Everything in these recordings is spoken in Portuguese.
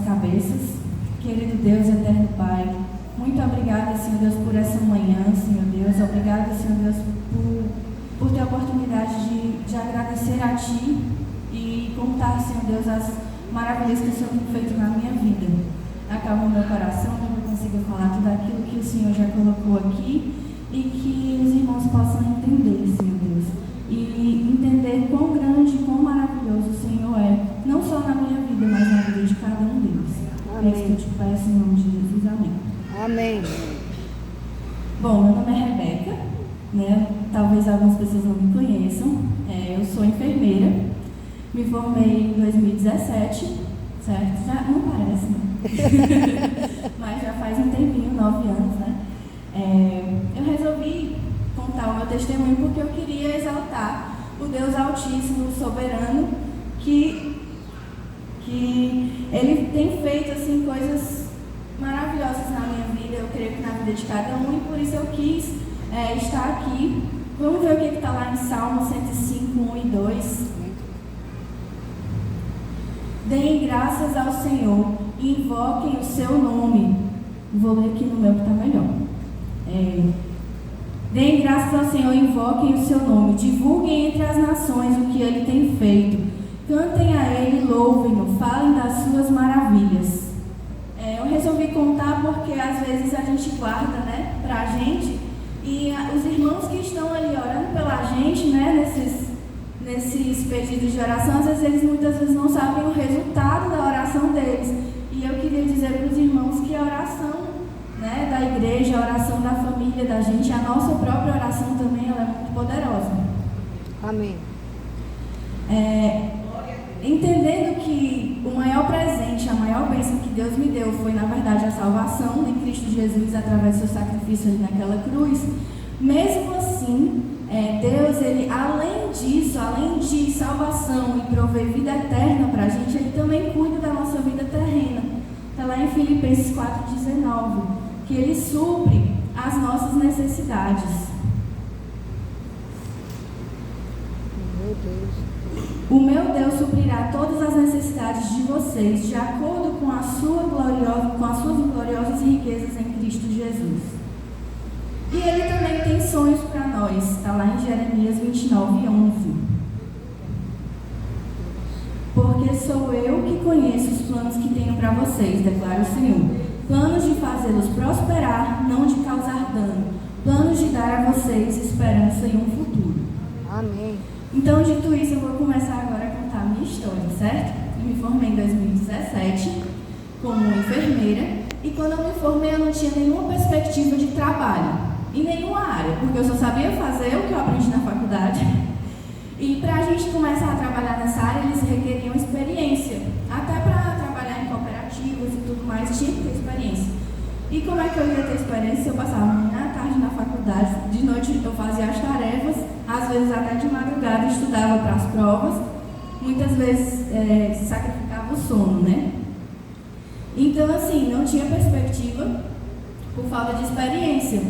cabeças. Querido Deus, eterno Pai, muito obrigada, Senhor Deus, por essa manhã, Senhor Deus. Obrigada, Senhor Deus, por ter a oportunidade de agradecer a Ti e contar, Senhor Deus, as maravilhas que o Senhor tem feito na minha vida. Acalma o meu coração para que eu consiga falar tudo aquilo que o Senhor já colocou aqui e que os irmãos possam entender, Senhor Deus, e entender quão grande e quão maravilhoso o Senhor é, não só na minha vida, mas na vida de cada um deles. É isso que eu te peço em nome de Jesus. Amém. Amém. Bom, meu nome é Rebeca, né? Talvez algumas pessoas não me conheçam. Eu sou enfermeira, me formei em 2017, certo? Já não parece, né? Mas já faz um tempinho, 9 anos, né? Eu resolvi contar o meu testemunho porque eu queria exaltar o Deus Altíssimo, Soberano, que Ele tem feito assim, coisas maravilhosas na minha vida, eu creio que na vida de cada um, e por isso eu quis estar aqui. Vamos ver o que está lá em Salmo 105, 1 e 2. Deem graças ao Senhor e invoquem o seu nome. Vou ler aqui no meu que está melhor. Deem graças ao Senhor e invoquem o seu nome. Divulguem entre as nações o que Ele tem feito. Cantem a Ele, louvem-no, falem das suas maravilhas. Eu resolvi contar porque às vezes a gente guarda, né, pra gente, e os irmãos que estão ali orando pela gente, né, nesses pedidos de oração, às vezes eles muitas vezes não sabem o resultado da oração deles. E eu queria dizer para os irmãos que a oração, né, da igreja, a oração da família da gente, a nossa própria oração também, ela é muito poderosa. Amém. Entendendo que o maior presente, a maior bênção que Deus me deu foi, na verdade, a salvação em Cristo Jesus através do seu sacrifício ali naquela cruz, mesmo assim, Deus, Ele, além disso, além de salvação e prover vida eterna para a gente, Ele também cuida da nossa vida terrena. Está lá em Filipenses 4,19, que Ele supre as nossas necessidades. Meu Deus. O meu Deus suprirá todas as necessidades de vocês, de acordo com as suas gloriosas riquezas em Cristo Jesus. E Ele também tem sonhos para nós, está lá em Jeremias 29:11. Porque sou eu que conheço os planos que tenho para vocês, declara o Senhor. Planos de fazê-los prosperar, não de causar dano. Planos de dar a vocês esperança e um futuro. Amém. Então, dito isso, eu vou começar agora a contar a minha história, certo? Eu me formei em 2017 como enfermeira, e quando eu me formei eu não tinha nenhuma perspectiva de trabalho em nenhuma área, porque eu só sabia fazer o que eu aprendi na faculdade. E para a gente começar a trabalhar nessa área, eles requeriam experiência. Até para trabalhar em cooperativas e tudo mais, tinha que ter experiência. E como é que eu ia ter experiência? Eu passava manhã à tarde na faculdade, de noite eu fazia as tarefas, às vezes até de madrugada estudava para as provas, muitas vezes sacrificava o sono, né? Então, assim, não tinha perspectiva por falta de experiência.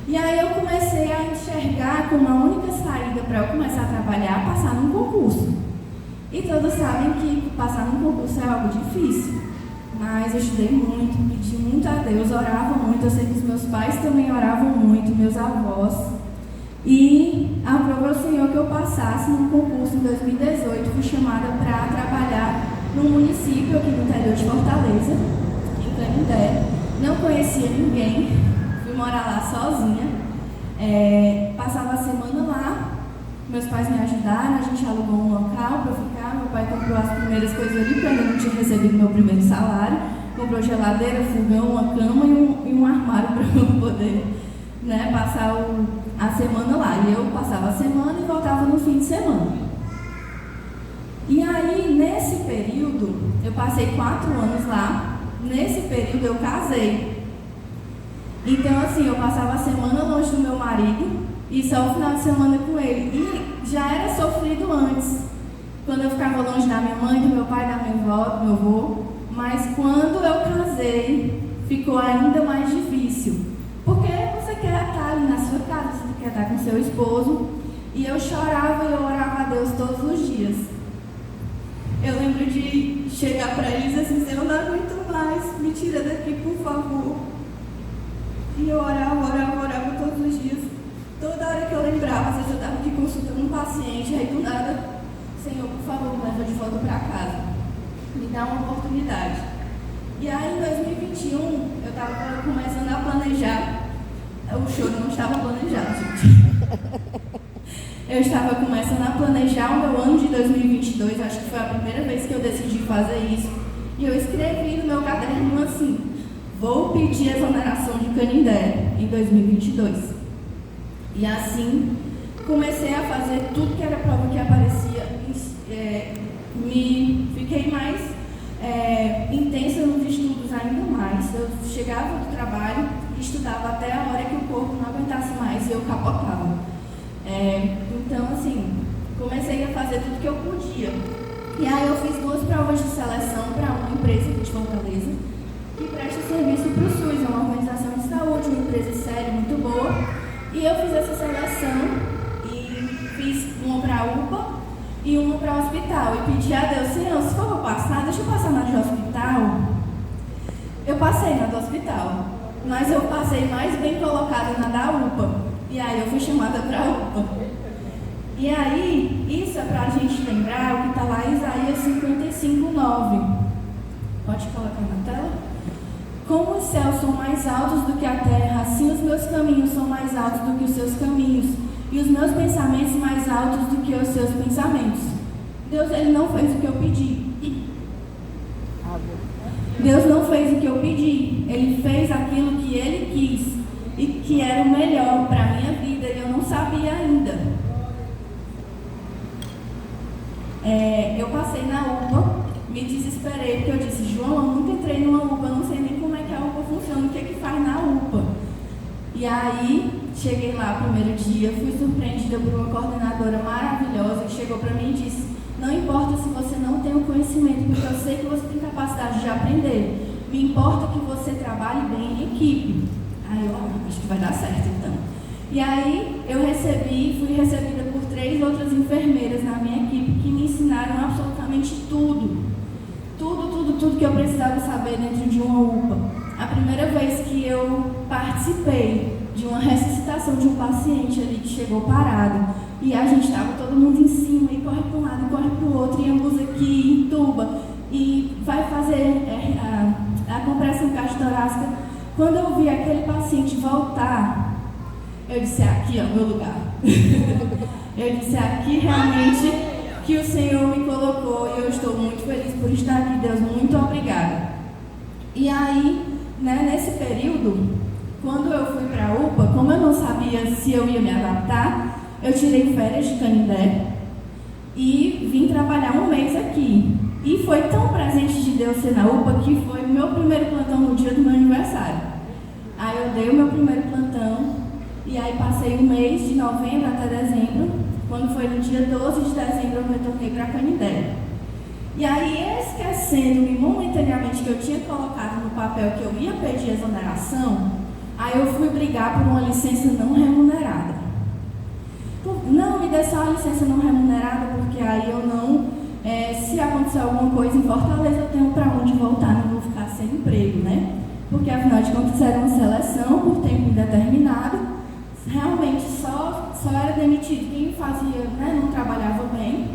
E aí eu comecei a enxergar como a única saída para eu começar a trabalhar, passar num concurso. E todos sabem que passar num concurso é algo difícil. Mas eu estudei muito, pedi muito a Deus, orava muito. Eu sei que os meus pais também oravam muito, meus avós. E aprovou o Senhor que eu passasse num concurso em 2018. Fui chamada para trabalhar num município aqui no interior de Fortaleza, em Canindé. Não conhecia ninguém, fui morar lá sozinha. Passava a semana lá. Meus pais me ajudaram, a gente alugou um local para ficar. Meu pai comprou as primeiras coisas ali, porque eu ainda não tinha recebido meu primeiro salário. Comprou geladeira, fogão, uma cama e um armário para eu poder, né, passar a semana lá. E eu passava a semana e voltava no fim de semana. E aí, nesse período, eu passei 4 anos lá. Nesse período, eu casei. Então, assim, eu passava a semana longe do meu marido e só o final de semana com ele. E já era sofrido antes, quando eu ficava longe da minha mãe, do meu pai, da minha avó, do meu avô. Mas quando eu casei, ficou ainda mais difícil. Porque você quer estar ali na sua casa, você quer estar com seu esposo. E eu chorava e eu orava a Deus todos os dias. Eu lembro de chegar para ele e dizer assim: Senhor, eu não aguento tira daqui, por favor. E eu orava todos os dias. Toda hora que eu lembrava, às vezes eu estava aqui consultando um paciente, aí do nada, Senhor, por favor, me leva de volta para casa. Me dá uma oportunidade. E aí, em 2021, eu estava começando a planejar. O choro não estava planejado, gente. Eu estava começando a planejar o meu ano de 2022, acho que foi a primeira vez que eu decidi fazer isso. E eu escrevi no meu caderno assim: vou pedir exoneração de Canindé em 2022. E assim, comecei a fazer tudo que era prova que aparecia. Fiquei mais intensa nos estudos ainda mais. Eu chegava do trabalho, estudava até a hora que o corpo não aguentasse mais e eu capotava. Então, assim, comecei a fazer tudo que eu podia. E aí eu fiz 2 provas de seleção para uma empresa aqui de Fortaleza, que presta serviço para o SUS, é uma organização de saúde, uma empresa séria, muito boa. E eu fiz essa seleção e fiz uma para a UPA e uma para o hospital. E pedi a Deus: Senhor, se for para passar, deixa eu passar na de hospital. Eu passei na do hospital, mas eu passei mais bem colocada na da UPA. E aí eu fui chamada para a UPA. E aí, isso é para a gente lembrar o que está lá em Isaías 55:9. Pode colocar na tela? Como os céus são mais altos do que a terra, assim os meus caminhos são mais altos do que os seus caminhos, e os meus pensamentos mais altos do que os seus pensamentos. Deus, Ele não fez o que eu pedi. Deus não fez o que eu pedi. Ele fez aquilo que Ele quis e que era o melhor para a minha vida, e eu não sabia ainda. Eu passei na UPA, me desesperei, porque eu disse: João, eu nunca entrei numa UPA, não sei nem como é que a UPA funciona, o que é que faz na UPA. E aí, cheguei lá o primeiro dia, fui surpreendida por uma coordenadora maravilhosa que chegou para mim e disse: não importa se você não tem o conhecimento, porque eu sei que você tem capacidade de aprender, me importa que você trabalhe bem em equipe. Aí eu acho que vai dar certo então. E aí eu fui recebida por 3 outras enfermeiras na minha equipe que me ensinaram absolutamente tudo que eu precisava saber dentro de uma UPA. A primeira vez que eu participei de uma ressuscitação de um paciente ali que chegou parado, e a gente estava todo mundo em cima, e corre para um lado, e corre para o outro, e ambusa aqui, entuba, e vai fazer a compressão cardiotorácica. Quando eu vi aquele paciente voltar, eu disse: aqui é o meu lugar. Eu disse: aqui realmente que o Senhor me colocou, e eu estou muito feliz por estar aqui. Deus, muito obrigada. E aí, nesse período, quando eu fui para a UPA, como eu não sabia se eu ia me adaptar, eu tirei férias de Canindé e vim trabalhar 1 mês aqui. E foi tão presente de Deus ser na UPA que foi o meu primeiro plantão no dia do meu aniversário. Aí eu dei o meu primeiro plantão e aí passei o mês de novembro até dezembro. Quando foi no dia 12 de dezembro eu retornei para Canindé. E aí, esquecendo-me momentaneamente que eu tinha colocado no papel que eu ia pedir exoneração, aí eu fui brigar por uma licença não remunerada. Não, me dê só a licença não remunerada, porque aí eu não, se acontecer alguma coisa em Fortaleza, eu tenho para onde voltar, não vou ficar sem emprego, né? Porque afinal de contas era uma seleção por tempo indeterminado, realmente só era demitido quem fazia, não trabalhava bem.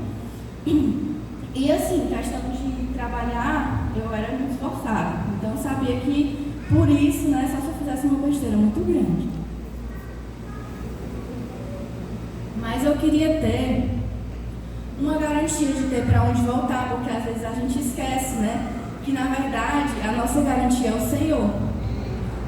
E assim, questão de trabalhar, eu era muito esforçada, então eu sabia que por isso, só se eu fizesse uma besteira muito grande. Mas eu queria ter uma garantia de ter para onde voltar, porque às vezes a gente esquece, que na verdade a nossa garantia é o Senhor.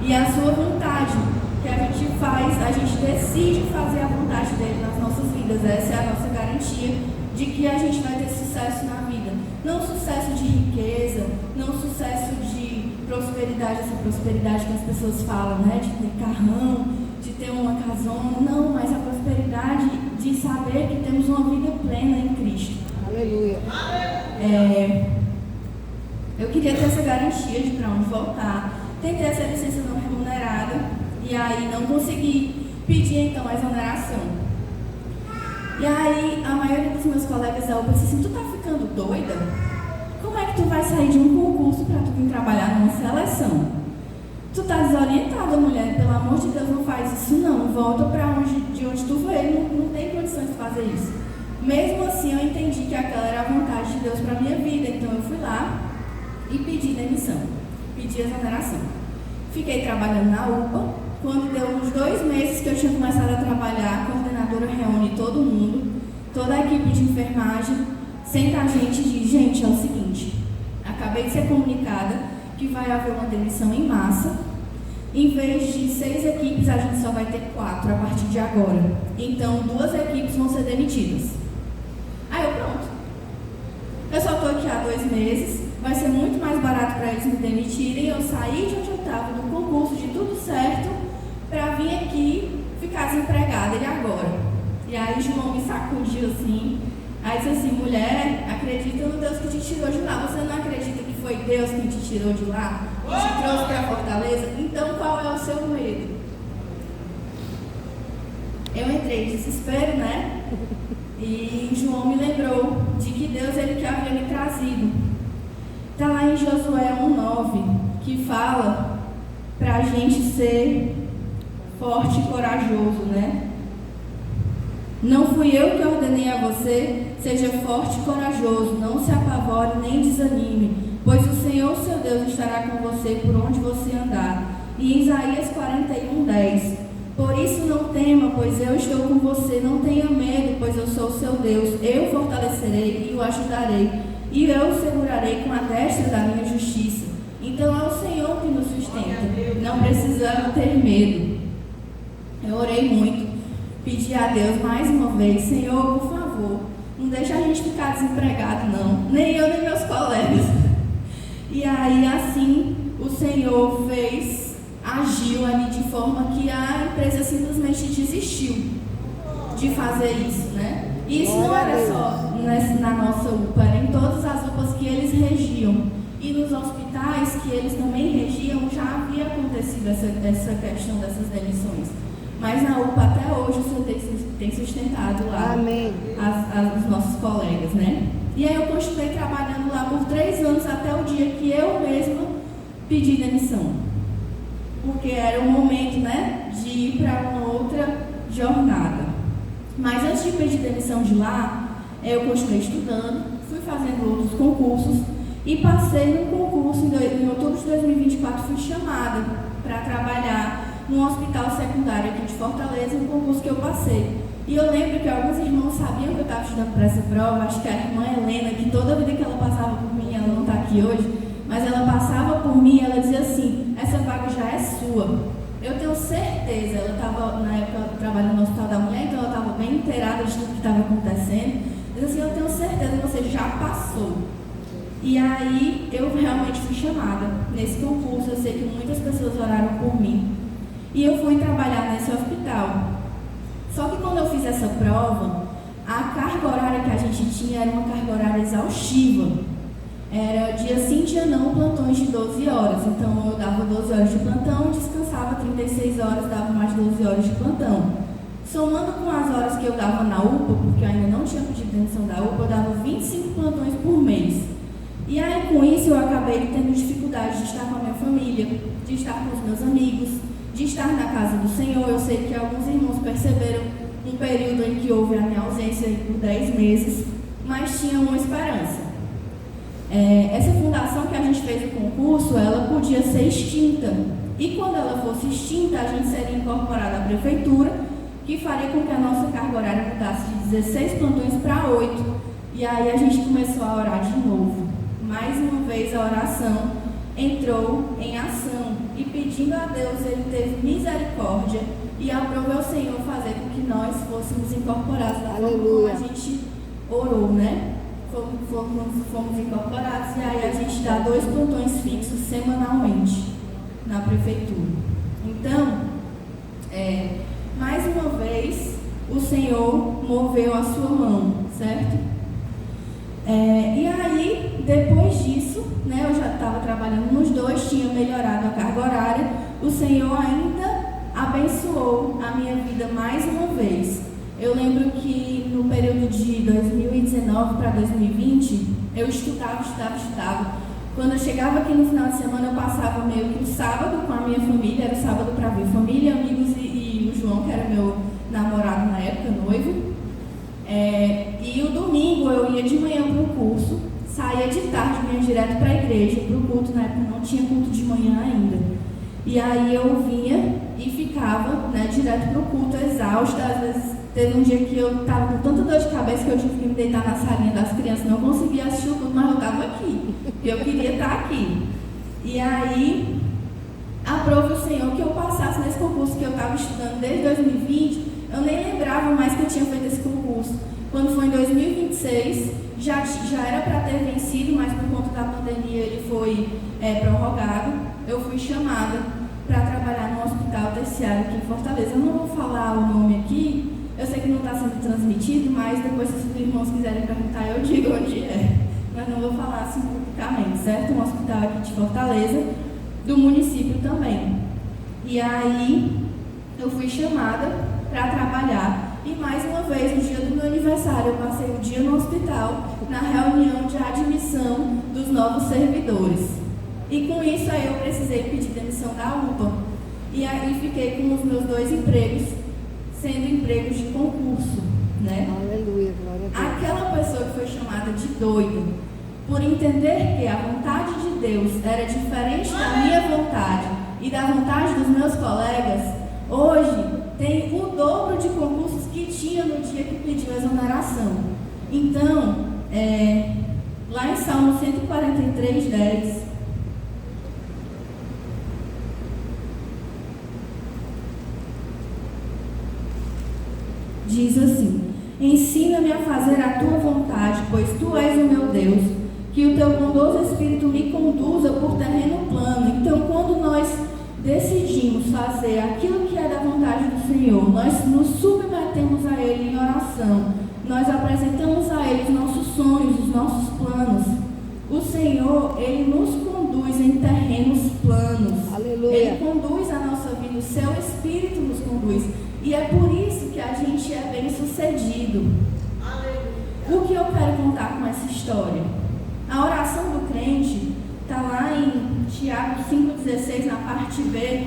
E a sua vontade que a gente faz, a gente decide fazer a vontade dele nas nossas vidas. Essa é a nossa garantia de que a gente vai ter sucesso na vida. Não sucesso de riqueza, não sucesso de prosperidade, essa prosperidade que as pessoas falam, de ter carrão, de ter uma casona, não, mas a prosperidade de saber que temos uma vida plena em Cristo. Aleluia. Eu queria ter essa garantia de para onde voltar. Tentei essa licença não remunerada e aí não consegui pedir então a exoneração. E aí a maioria dos meus colegas da UPA disse assim: tu tá ficando doida? Como é que tu vai sair de um concurso para tu vir trabalhar numa seleção. Tu tá desorientada, mulher, pelo amor de Deus, não faz isso não, volta de onde tu veio, não tem condições de fazer isso. Mesmo assim, eu entendi que aquela era a vontade de Deus para minha vida, então eu fui lá e pedi demissão, pedi exoneração. Fiquei trabalhando na UPA. Quando deu uns 2 meses que eu tinha começado a trabalhar, a coordenadora reúne todo mundo, toda a equipe de enfermagem, senta a gente e diz: gente, é o seguinte, acabei de ser comunicada que vai haver uma demissão em massa. Em vez de 6 equipes, a gente só vai ter 4 a partir de agora. Então, 2 equipes vão ser demitidas. Aí eu, pronto. Eu só estou aqui há 2 meses, vai ser muito mais barato para eles me demitirem. Eu saí de onde eu estava, do concurso, de tudo certo, para vir aqui ficar desempregada. E agora? E aí João me sacudiu assim. Aí disse assim: mulher, acredita no Deus que te tirou de lá. Você não acredita que foi Deus que te tirou de lá? E te trouxe para Fortaleza? Então qual é o seu medo? Eu entrei em desespero, né? E João me lembrou de que Deus, ele que havia me trazido. Está lá em Josué 1:9, que fala para a gente ser forte e corajoso, né? Não fui eu que ordenei a você, seja forte e corajoso, não se apavore nem desanime, pois o Senhor, seu Deus, estará com você por onde você andar. E em Isaías 41:10, por isso não tema, pois eu estou com você, não tenha medo, pois eu sou o seu Deus, eu o fortalecerei e o ajudarei, e eu o segurarei com a destra da minha justiça. Então é o Senhor que nos sustenta, não precisamos ter medo. Eu orei muito, pedi a Deus mais uma vez: Senhor, por favor, não deixa a gente ficar desempregado não, nem eu nem meus colegas. E aí assim o Senhor agiu ali de forma que a empresa simplesmente desistiu de fazer isso, né? E isso não era só na nossa UPA, era em todas as UPAs que eles regiam. E nos hospitais que eles também regiam, já havia acontecido essa questão dessas demissões. Mas na UPA até hoje o Senhor tem sustentado lá os nossos colegas, né? E aí eu continuei trabalhando lá por 3 anos, até o dia que eu mesma pedi demissão. Porque era o momento, né, de ir para uma outra jornada. Mas antes de pedir demissão de lá, eu continuei estudando, fui fazendo outros concursos e passei no concurso em outubro de 2024, fui chamada para trabalhar num hospital secundário aqui de Fortaleza, um concurso que eu passei. E eu lembro que alguns irmãos sabiam que eu estava estudando para essa prova. Acho que a irmã Helena, que toda vida que ela passava por mim, ela não está aqui hoje, mas ela passava por mim e ela dizia assim: essa vaga já é sua. Eu tenho certeza, ela estava na época trabalhando no Hospital da Mulher, então ela estava bem inteirada de tudo que estava acontecendo. Diz assim: eu tenho certeza que você já passou. E aí eu realmente fui chamada nesse concurso. Eu sei que muitas pessoas oraram por mim. E eu fui trabalhar nesse hospital. Só que quando eu fiz essa prova, a carga horária que a gente tinha era uma carga horária exaustiva. Era dia sim, dia não, plantões de 12 horas. Então eu dava 12 horas de plantão, descansava 36 horas, dava mais 12 horas de plantão. Somando com as horas que eu dava na UPA, porque eu ainda não tinha pedido demissão da UPA, eu dava 25 plantões por mês. E aí com isso eu acabei tendo dificuldade de estar com a minha família, de estar com os meus amigos, de estar na casa do Senhor. Eu sei que alguns irmãos perceberam um período em que houve a minha ausência por 10 meses, mas tinha uma esperança. Essa fundação que a gente fez no concurso, ela podia ser extinta. E quando ela fosse extinta, a gente seria incorporada à prefeitura, que faria com que a nossa carga horária mudasse de 16 plantões para 8. E aí a gente começou a orar de novo. Mais uma vez a oração entrou em ação e pedindo a Deus, ele teve misericórdia e aprovou o Senhor fazer com que nós fôssemos incorporados da forma como a gente orou, né? Fomos incorporados e aí a gente dá 2 plantões fixos semanalmente na prefeitura. Então, mais uma vez, o Senhor moveu a sua mão, certo? E aí, depois disso, né, eu já estava trabalhando nos 2, tinha melhorado a carga horária, o Senhor ainda abençoou a minha vida mais uma vez. Eu lembro que no período de 2019 para 2020, eu estudava. Quando eu chegava aqui no final de semana, eu passava meio que o sábado com a minha família, era o sábado para ver família, amigos e o João, que era meu namorado na época, noivo. E o domingo eu ia de manhã para o curso, saía de tarde, vinha direto para a igreja, para o culto. Na época não tinha culto de manhã ainda. E aí eu vinha e ficava, né, direto para o culto, exausta. Às vezes teve um dia que eu estava com tanta dor de cabeça que eu tive que me deitar na salinha das crianças, não conseguia assistir o culto, mas eu estava aqui, porque eu queria estar aqui. E aí aprove o Senhor que eu passasse nesse concurso que eu estava estudando desde 2020. Eu nem lembrava mais que eu tinha feito esse concurso. Quando foi em 2026, já era para ter vencido, mas por conta da pandemia ele foi prorrogado. Eu fui chamada para trabalhar no hospital terciário aqui em Fortaleza. Eu não vou falar o nome aqui, eu sei que não está sendo transmitido, mas depois, se os irmãos quiserem perguntar, eu digo onde é. Mas não vou falar assim publicamente, certo? Um hospital aqui de Fortaleza, do município também. E aí eu fui chamada para trabalhar. E mais uma vez, no dia do meu aniversário, eu passei o dia no hospital, na reunião de admissão dos novos servidores. E com isso aí eu precisei pedir demissão da UPA. E aí fiquei com os meus 2 empregos, sendo empregos de concurso, né? Aleluia, glória a Deus. Aquela pessoa que foi chamada de doida, por entender que a vontade de Deus era diferente da minha vontade e da vontade dos meus colegas, hoje tem o dobro de concursos que tinha no dia que pediu exoneração. Então, lá em Salmo 143:10, diz assim: ensina-me a fazer a tua vontade, pois tu és o meu Deus, que o teu bondoso Espírito me conduza por terreno plano. Então, quando nós decidimos fazer aquilo que é da vontade do Senhor, nós nos submetemos a Ele em oração, nós apresentamos a Ele os nossos sonhos, os nossos planos. O Senhor, Ele nos conduz em terrenos planos. Aleluia. Ele conduz a nossa vida, o Seu Espírito nos conduz. E é por isso que a gente é bem sucedido. O que eu quero contar com essa história? A oração do crente está lá em Tiago 5,16, na parte B.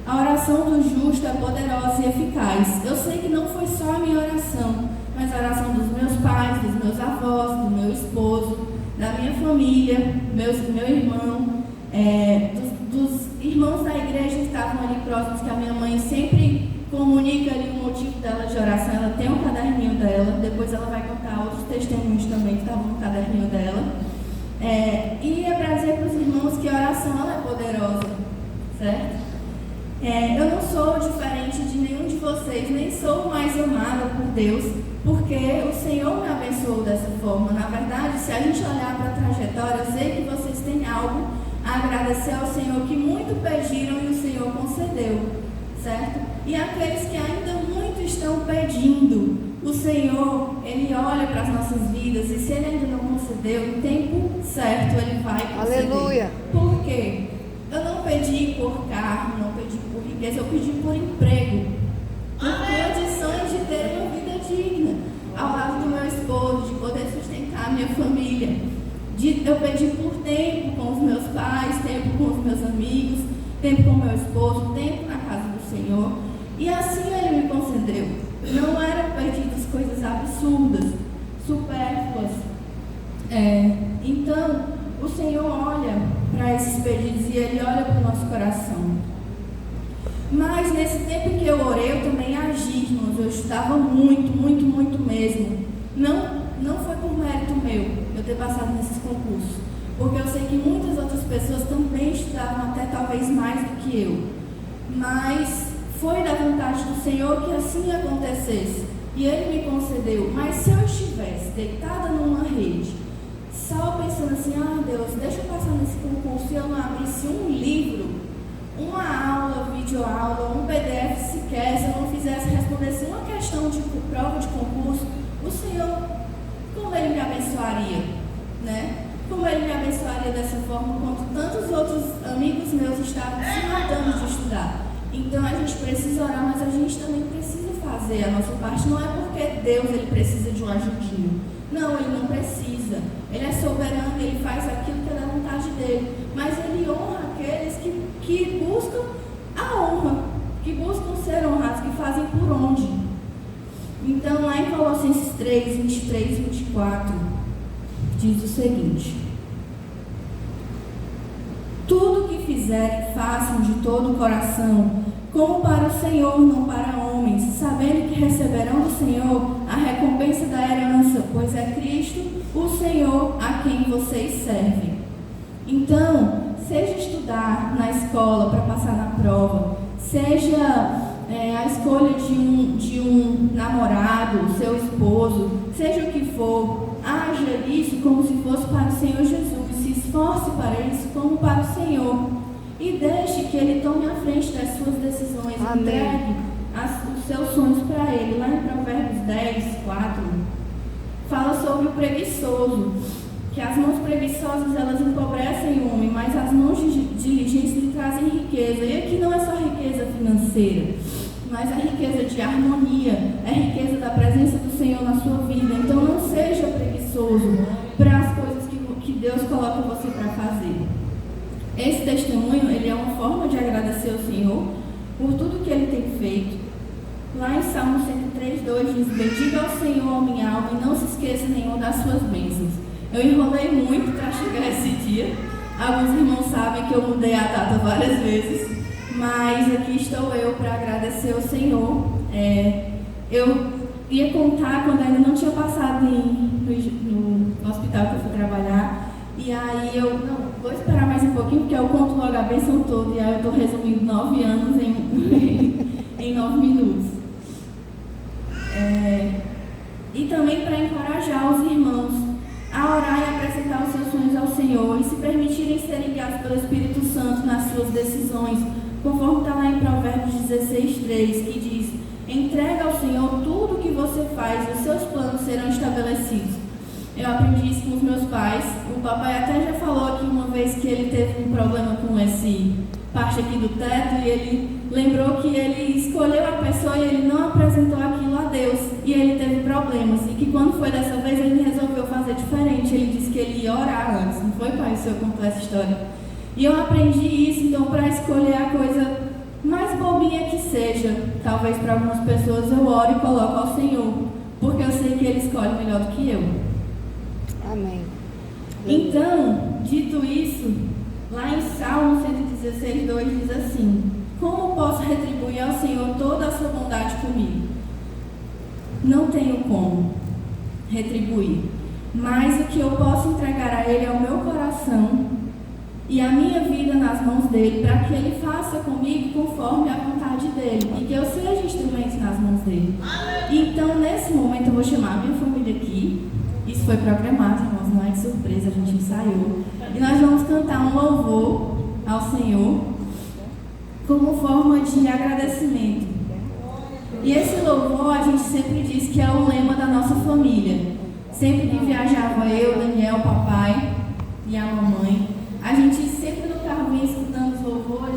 A oração do justo é poderosa e eficaz. Eu sei que não foi só a minha oração, mas a oração dos meus pais, dos meus avós, do meu esposo, da minha família, meu irmão, dos irmãos da igreja que estavam ali próximos, que a minha mãe sempre comunica ali o motivo dela de oração. Ela tem um caderninho dela, depois ela vai contar outros testemunhos também que estavam no caderninho dela. E é para dizer para os irmãos que a oração ela é poderosa, certo? Eu não sou diferente de nenhum de vocês, nem sou mais amada por Deus, porque o Senhor me abençoou dessa forma. Na verdade, se a gente olhar para a trajetória, eu sei que vocês têm algo a agradecer ao Senhor, que muito pediram e o Senhor concedeu, certo? E aqueles que ainda muito estão pedindo, o Senhor, Ele olha para as nossas vidas, e se Ele ainda não concedeu, no tempo certo Ele vai conceder. Aleluia. Por quê? Eu não pedi por carro, não pedi por riqueza, eu pedi por emprego, por condições de ter uma vida digna, ao lado do meu esposo, de poder sustentar a minha família. Eu pedi por tempo com os meus pais, tempo com os meus amigos, tempo com o meu esposo, tempo na casa do Senhor. E assim Ele me concedeu. Não eram pedidas coisas absurdas, supérfluas. Então, o Senhor olha para esses pedidos e Ele olha para o nosso coração. Mas nesse tempo que eu orei, eu também agi, irmãos. Eu estudava muito, muito, muito mesmo. Não foi por mérito meu eu ter passado nesses concursos, porque eu sei que muitas outras pessoas também estudavam até talvez mais do que eu. Mas foi da vontade do Senhor que assim acontecesse. E Ele me concedeu. Mas se eu estivesse deitada numa rede, só pensando assim, Deus, deixa eu passar nesse concurso, e eu não abrisse um livro, uma aula, videoaula, um PDF sequer, se eu não respondesse uma questão de prova de concurso, o Senhor, como Ele me abençoaria, né? Como Ele me abençoaria dessa forma, quando tantos outros amigos meus estavam se matando de estudar. Então a gente precisa orar, mas a gente também precisa fazer a nossa parte. Não é porque Deus Ele precisa de um ajudinho. Não, Ele não precisa. Ele é soberano, Ele faz aquilo que é da vontade dEle. Mas Ele honra aqueles 3, 23 e 24, diz o seguinte: tudo que fizerem, façam de todo o coração, como para o Senhor, não para homens, sabendo que receberão do Senhor a recompensa da herança, pois é Cristo, o Senhor, a quem vocês servem. Então, seja estudar na escola para passar na prova, seja a escolha de um namorado, seu esposo, seja o que for, haja isso como se fosse para o Senhor Jesus, se esforce para isso como para o Senhor e deixe que Ele tome a frente das suas decisões. Amém. Entregue os seus sonhos para Ele. Lá em Provérbios 10, 4, fala sobre o preguiçoso, que as mãos preguiçosas elas empobrecem o homem, mas as mãos diligentes lhe trazem riqueza. E aqui não é só riqueza financeira, mas é riqueza de harmonia, é riqueza da presença do Senhor na sua vida. Então não seja preguiçoso para as coisas que Deus coloca você para fazer. Esse testemunho, ele é uma forma de agradecer ao Senhor por tudo que Ele tem feito. Lá em Salmo 103, 2 diz: bendiga ao Senhor a minha alma e não se esqueça nenhuma das suas bênçãos. Eu enrolei muito para chegar esse dia. Alguns irmãos sabem que eu mudei a data várias vezes, mas aqui estou eu para agradecer ao Senhor. Eu ia contar quando ainda não tinha passado no hospital que eu fui trabalhar. E aí vou esperar mais um pouquinho, porque eu conto logo a bênção toda. E aí eu estou resumindo 9 anos em 9 minutos. E também para encorajar os irmãos a orar e apresentar os seus sonhos ao Senhor e se permitirem serem guiados pelo Espírito Santo nas suas decisões, conforme está lá em Provérbios 16, 3, que diz: entrega ao Senhor tudo o que você faz e os seus planos serão estabelecidos. Eu aprendi isso com os meus pais. O papai até já falou aqui uma vez que ele teve um problema com esse parte aqui do teto, e ele lembrou que ele escolheu a pessoa e ele não apresentou aquilo a Deus, e ele teve problemas, e que quando foi dessa vez ele resolveu fazer diferente. Ele disse que ele ia orar antes. Não foi, pai? O senhor contou essa história. E eu aprendi isso, então, para escolher a coisa mais bobinha que seja, talvez para algumas pessoas, eu oro e coloco ao Senhor, porque eu sei que Ele escolhe melhor do que eu. Amém. Então, dito isso, lá em Salmo 116, 2 diz assim: como posso retribuir ao Senhor toda a sua bondade comigo? Não tenho como retribuir, mas o que eu posso entregar a Ele é o meu coração e a minha vida nas mãos dEle, para que Ele faça comigo conforme a vontade dEle, e que eu seja instrumento nas mãos dEle. Então, nesse momento, eu vou chamar a minha família aqui. Isso foi programado, irmãos, não é de surpresa, a gente ensaiou. E nós vamos cantar um louvor ao Senhor como forma de agradecimento. E esse louvor a gente sempre diz que é o lema da nossa família. Sempre que viajava eu, Daniel, o papai e a mamãe, a gente sempre no carro vinha escutando os louvores.